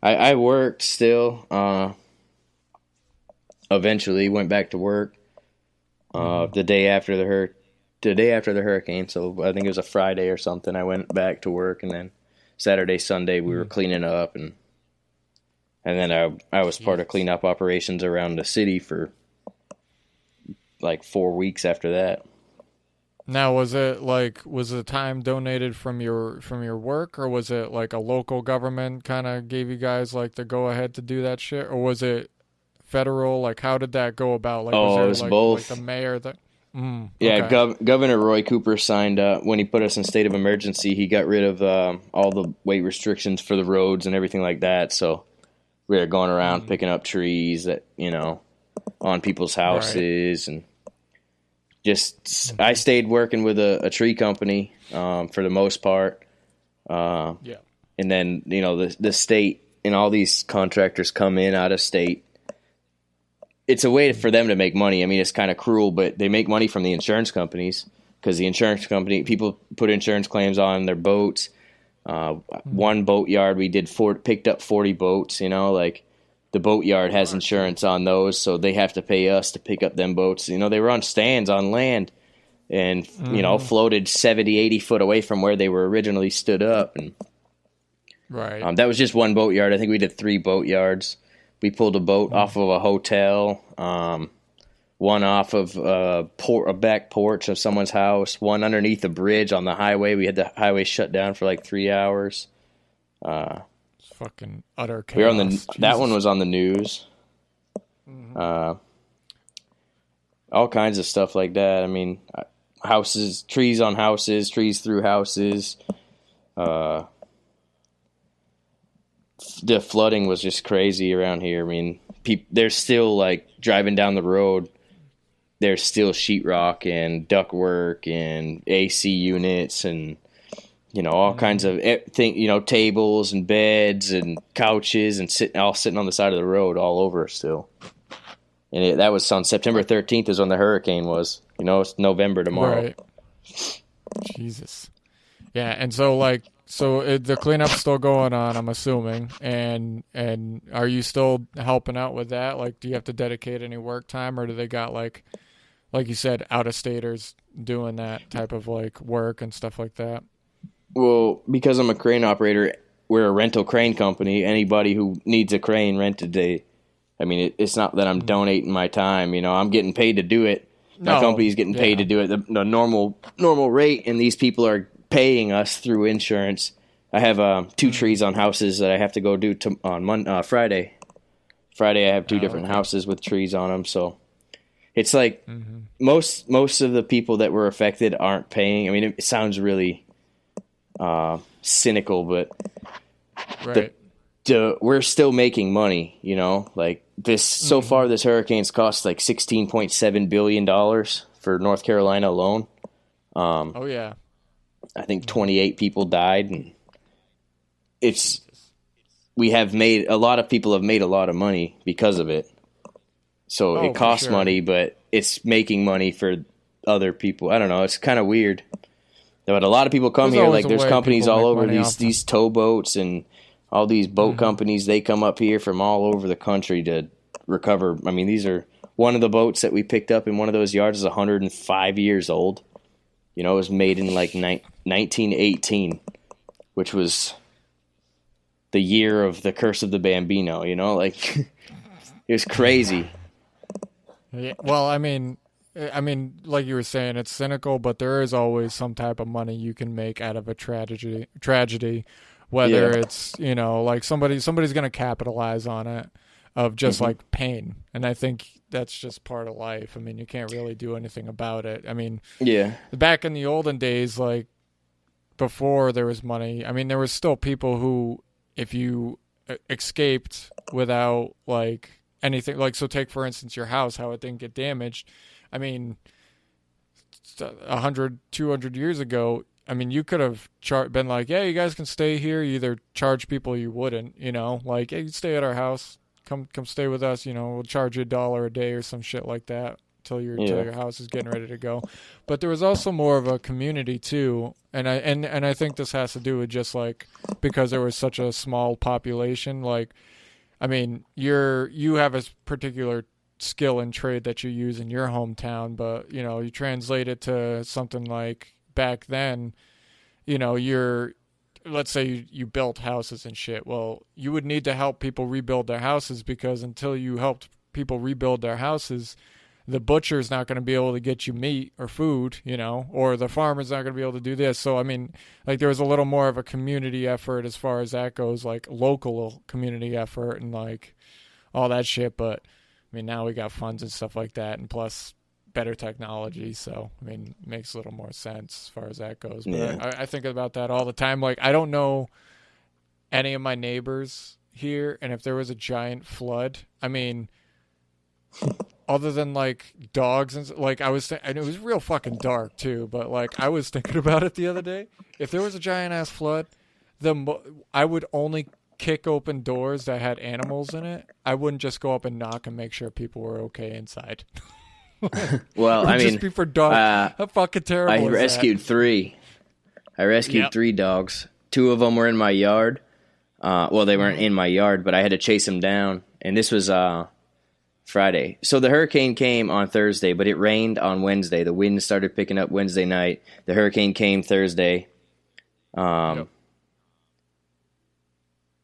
I worked still. Eventually went back to work the day after the hurricane. So I think it was a Friday or something. I went back to work, and then Saturday, Sunday we were cleaning up, and then I was part of cleanup operations around the city for like 4 weeks after that. Now, was the time donated from your work, or was it like a local government kind of gave you guys like the go ahead to do that shit, or was it federal? Like, how did that go about? Like, was Oh, it there was like the both. mayor that? Yeah, Okay. Governor Roy Cooper signed when he put us in state of emergency. He got rid of all the weight restrictions for the roads and everything like that. So we were going around picking up trees that on people's Right. houses, and just I stayed working with a tree company for the most part, Yeah. and then the state and all these contractors come in out of state. It's a way for them to make money. I mean, it's kind of cruel, but they make money from the insurance companies because the insurance company people put insurance claims on their boats. One boat yard we picked up 40 boats. Like the boat yard has Fuck. insurance on those, so they have to pay us to pick up them boats. They were on stands on land and floated 70, 80 foot away from where they were originally stood up, and Right. that was just one boat yard. I think we did 3 boat yards. We pulled a boat off of a hotel, one off of a back porch of someone's house, one underneath a bridge on the highway. We had the highway shut down for like 3 hours. It's fucking utter We were on chaos. that one Jesus. was on the news. All kinds of stuff like that. I mean, houses, trees on houses, trees through houses. The flooding was just crazy around here. I mean, there's still like driving down the road. There's still sheetrock and ductwork and AC units and all kinds of tables and beds and couches and sitting on the side of the road all over still. And that was on September 13th is when the hurricane was. It's November tomorrow. Right. Jesus. Yeah, and so the cleanup's still going on, I'm assuming, and are you still helping out with that? Like, do you have to dedicate any work time, or do they got like you said, out of staters doing that type of like work and stuff like that? Well, because I'm a crane operator, we're a rental crane company. Anybody who needs a crane rented, it's not that I'm donating my time. I'm getting paid to do it. My No, company's getting paid yeah, to do it the normal rate, and these people are paying us through insurance. I have 2 trees on houses that I have to go do on Friday. Friday, I have 2 different okay, houses with trees on them, so it's like most of the people that were affected aren't paying. I mean, it sounds really cynical, but right, we're still making money. Like this so far, this hurricane's cost like $16.7 billion for North Carolina alone. oh yeah, I think 28 people died, and it's a lot of people have made a lot of money because of it. So oh it for costs sure. money, but it's making money for other people. I don't know. It's kind of weird. But a lot of people come There's here. always Like a there's way companies people all make over money these off of. these towboats and all these boat companies. They come up here from all over the country to recover. I mean, these are one of the boats that we picked up in one of those yards is 105 years old. It was made in like 1918, which was the year of the Curse of the Bambino. Like it was crazy. Yeah, well, like you were saying, it's cynical, but there is always some type of money you can make out of a tragedy, whether Yeah. it's like somebody's gonna capitalize on it, of just hmm like pain, and I think that's just part of life. I mean, you can't really do anything about it. I mean, Yeah. back in the olden days, like before there was money, I mean, there was still people who, if you escaped without like anything, like, so take for instance your house, how it didn't get damaged. I mean, 100, 200 years ago, I mean, you could have been like, yeah, you guys can stay here. You either charge people, or you wouldn't, like, hey, you stay at our house, come stay with us. We'll charge you $1 a day or some shit like that till Yeah. your house is getting ready to go. But there was also more of a community too, And I think this has to do with just like because there was such a small population. Like, I mean, you have a particular skill and trade that you use in your hometown, but you translate it to something like back then. You're let's say you built houses and shit. Well, you would need to help people rebuild their houses because until you helped people rebuild their houses, the butcher's not going to be able to get you meat or food, or the farmer's not going to be able to do this. So, I mean, like there was a little more of a community effort as far as that goes, like local community effort and like all that shit. But I mean, now we got funds and stuff like that, and plus better technology. So, I mean, it makes a little more sense as far as that goes. But Yeah. I think about that all the time. Like, I don't know any of my neighbors here, and if there was a giant flood, I mean, other than like dogs and like and it was real fucking dark too, but like I was thinking about it the other day. If there was a giant ass flood, I would only kick open doors that had animals in it. I wouldn't just go up and knock and make sure people were okay inside. Well, I mean, just be for dogs. How fucking terrible I is rescued that? 3. I rescued Yep. 3 dogs. 2 of them were in my yard. Well, they weren't in my yard, but I had to chase them down. And this was Friday. So the hurricane came on Thursday, but it rained on Wednesday. The wind started picking up Wednesday night. The hurricane came Thursday. Yep.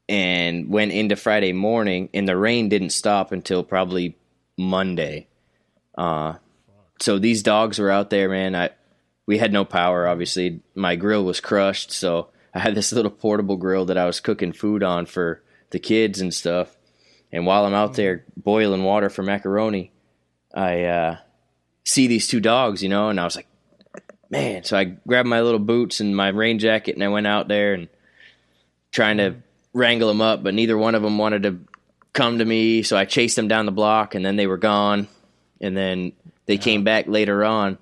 And went into Friday morning, and the rain didn't stop until probably Monday. So these dogs were out there, man. We had no power, obviously. My grill was crushed, so I had this little portable grill that I was cooking food on for the kids and stuff. And while I'm out there boiling water for macaroni, I see these 2 dogs, and I was like, man. So I grabbed my little boots and my rain jacket, and I went out there and trying to wrangle them up, but neither one of them wanted to come to me. So I chased them down the block, and then they were gone. And then they came back later on,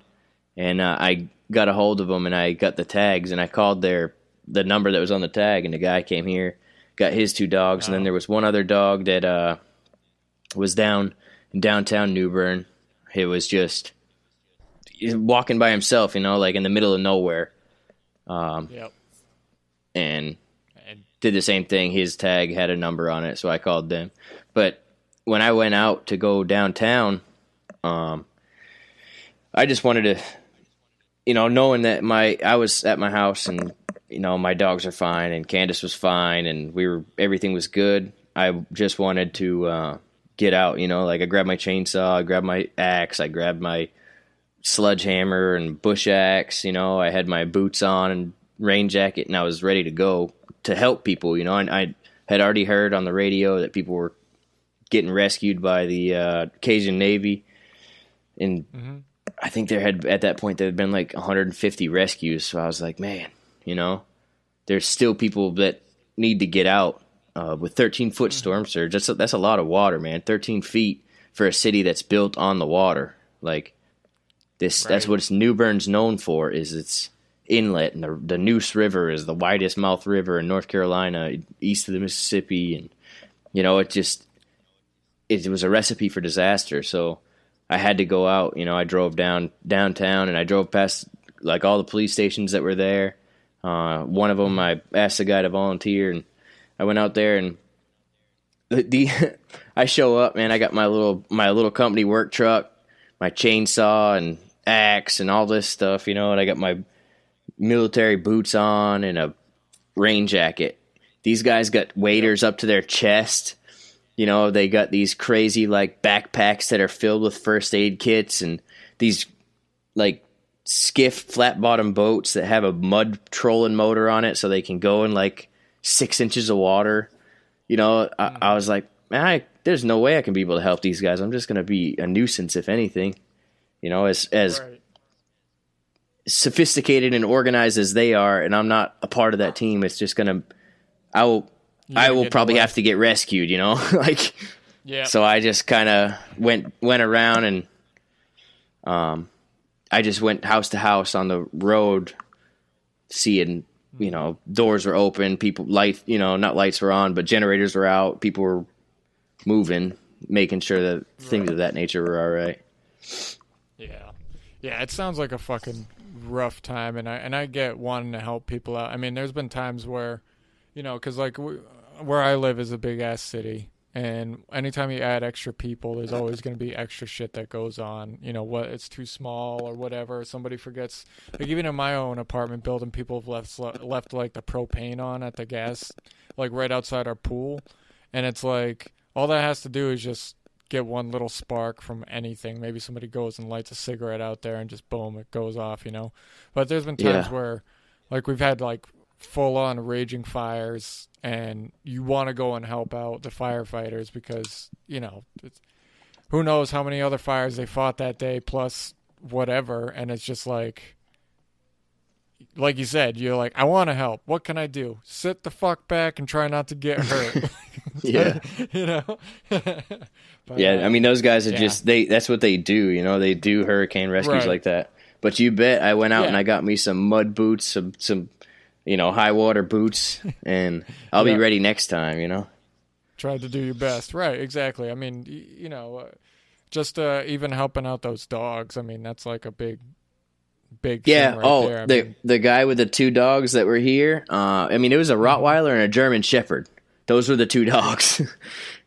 and I got a hold of them, and I got the tags, and I called the number that was on the tag, and the guy came here, got his 2 dogs, and then there was one other dog that was down in downtown New Bern. It was just walking by himself, like in the middle of nowhere. Yep. And did the same thing. His tag had a number on it, so I called them. But when I went out to go downtown, I just wanted to, knowing that I was at my house and, my dogs are fine and Candace was fine and everything was good. I just wanted to get out, like I grabbed my chainsaw, I grabbed my axe, I grabbed my sledgehammer and bush axe, I had my boots on and rain jacket, and I was ready to go to help people, and I had already heard on the radio that people were getting rescued by the Cajun Navy. And I think at that point, there had been like 150 rescues. So I was like, man, there's still people that need to get out with 13-foot storm surge. That's a lot of water, man. 13 feet for a city that's built on the water. Like this, That's what New Bern's known for, is its inlet. And the Neuse River is the widest mouth river in North Carolina, east of the Mississippi. And, it was a recipe for disaster. So I had to go out. I drove downtown, and I drove past like all the police stations that were there. One of them, I asked the guy to volunteer, and I went out there, and I show up, man. I got my little company work truck, my chainsaw and axe and all this stuff, and I got my military boots on and a rain jacket. These guys got waders up to their chest. They got these crazy like backpacks that are filled with first aid kits, and these like skiff flat bottom boats that have a mud trolling motor on it so they can go in like 6 inches of water. I was like, man, there's no way I can be able to help these guys. I'm just going to be a nuisance, if anything. As Right. sophisticated and organized as they are, and I'm not a part of that team. It's just going to, I will probably have to get rescued, like, Yeah. So I just kind of went around, and I just went house to house on the road, seeing, doors were open, not lights were on, but generators were out, people were moving, making sure that things of that nature were all right. Yeah. Yeah, it sounds like a fucking rough time, and I get wanting to help people out. I mean, there's been times where, because like where I live is a big ass city, and anytime you add extra people, there's always going to be extra shit that goes on. What it's too small or whatever. Somebody forgets. Like even in my own apartment building, people have left like the propane on at the gas, like right outside our pool, and it's like all that has to do is just get one little spark from anything. Maybe somebody goes and lights a cigarette out there and just boom, it goes off, But there's been times where like we've had like full on raging fires and you want to go and help out the firefighters because, who knows how many other fires they fought that day plus whatever. And it's just like you said, you're like, I want to help. What can I do? Sit the fuck back and try not to get hurt. Yeah. But, I mean, those guys are just, that's what they do, they do hurricane rescues like that. But you bet I went out and I got me some mud boots, some high water boots, and I'll be ready next time, Tried to do your best. Right, exactly. I mean, just even helping out those dogs, I mean, that's like a big thing right there. The guy with the 2 dogs that were here, I mean, it was a Rottweiler and a German Shepherd. Those were the 2 dogs.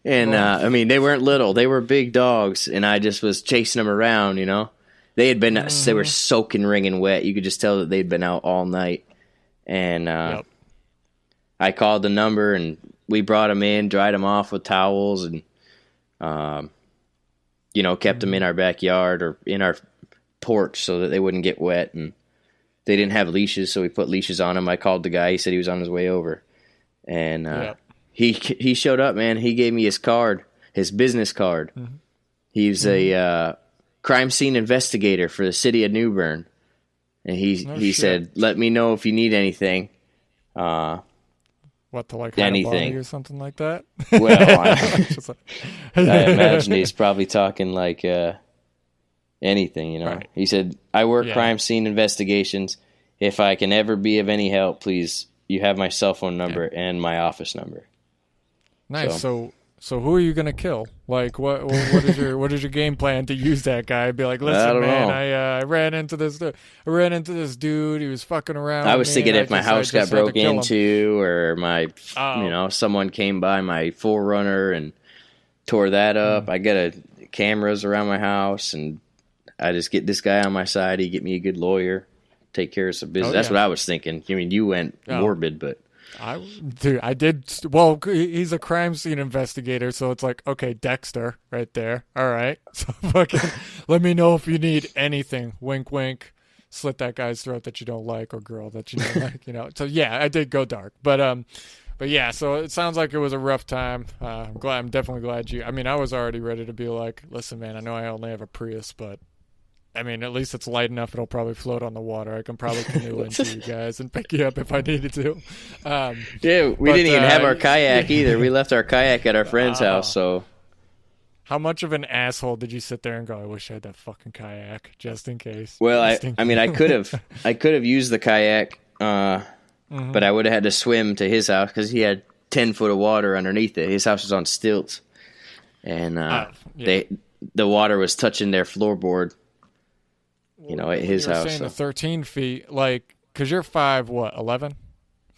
And, I mean, they weren't little. They were big dogs, and I just was chasing them around, They had been, they were soaking wringing wet. You could just tell that they'd been out all night. And I called the number, and we brought them in, dried them off with towels, and, kept them in our backyard or in our porch so that they wouldn't get wet. And they didn't have leashes, so we put leashes on them. I called the guy. He said he was on his way over. And he showed up, man. He gave me his card, his business card. Mm-hmm. He's a crime scene investigator for the city of New Bern. And he said, let me know if you need anything. What, to like anything or something like that? Well, I imagine he's probably talking like anything, Right. He said, I work crime scene investigations. If I can ever be of any help, please, you have my cell phone number and my office number. Nice. So who are you gonna kill? Like, what is your game plan to use that guy? Be like, listen, man, I ran into this dude. He was fucking around. I was thinking if my house got broke into, or my, someone came by my Forerunner and tore that up. I got cameras around my house, and I just get this guy on my side. He get me a good lawyer, take care of some business. That's what I was thinking. I mean, you went morbid, but. I did. Well, he's a crime scene investigator, so it's like, okay, Dexter, right there. All right, so fucking let me know if you need anything. Wink, wink. Slit that guy's throat that you don't like, or girl that you don't like. So yeah, I did go dark, but yeah. So it sounds like it was a rough time. I'm definitely glad you. I mean, I was already ready to be like, listen, man, I know I only have a Prius, but. I mean, at least it's light enough. It'll probably float on the water. I can probably canoe into you guys and pick you up if I needed to. We didn't even have our kayak either. We left our kayak at our friend's house. So, how much of an asshole did you sit there and go, I wish I had that fucking kayak just in case? Well, I mean, I could have used the kayak, but I would have had to swim to his house because he had 10 foot of water underneath it. His house was on stilts, and the water was touching their floorboard. At his house. Saying the 13 feet, like, because you're 5'11",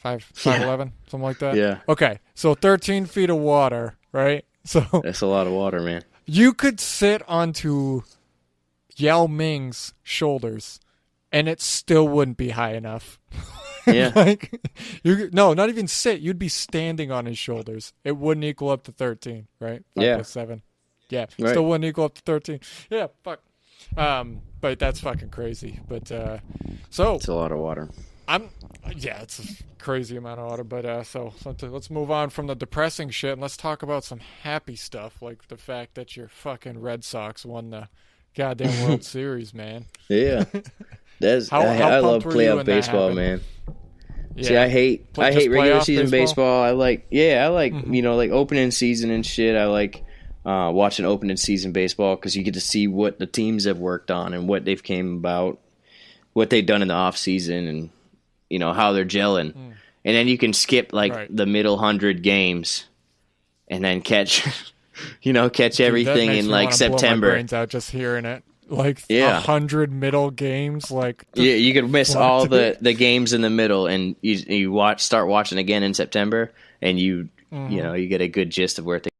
5'11", something like that. Yeah. Okay, so 13 feet of water, right? So that's a lot of water, man. You could sit onto Yao Ming's shoulders, and it still wouldn't be high enough. Yeah. Not even sit. You'd be standing on his shoulders. It wouldn't equal up to 13, right? 5 plus 7. Yeah. Right. Still wouldn't equal up to 13. Yeah. Fuck. But that's fucking crazy. But so it's a lot of water. It's a crazy amount of water. But so let's move on from the depressing shit and let's talk about some happy stuff, like the fact that your fucking Red Sox won the goddamn World Series, man. Yeah, I love playoff baseball, man. Yeah. See, I hate regular season baseball. I like like opening season and shit. I like. Watching opening season baseball because you get to see what the teams have worked on and what they've came about, what they've done in the off season, and how they're gelling. And then you can skip the middle 100 games, and then catch everything in like September. Blow my brains out just hearing it. like Yeah. 100 middle games, like Yeah, you could miss what, all dude? the games in the middle, and you start watching again in September, and you Mhm. you get a good gist of where things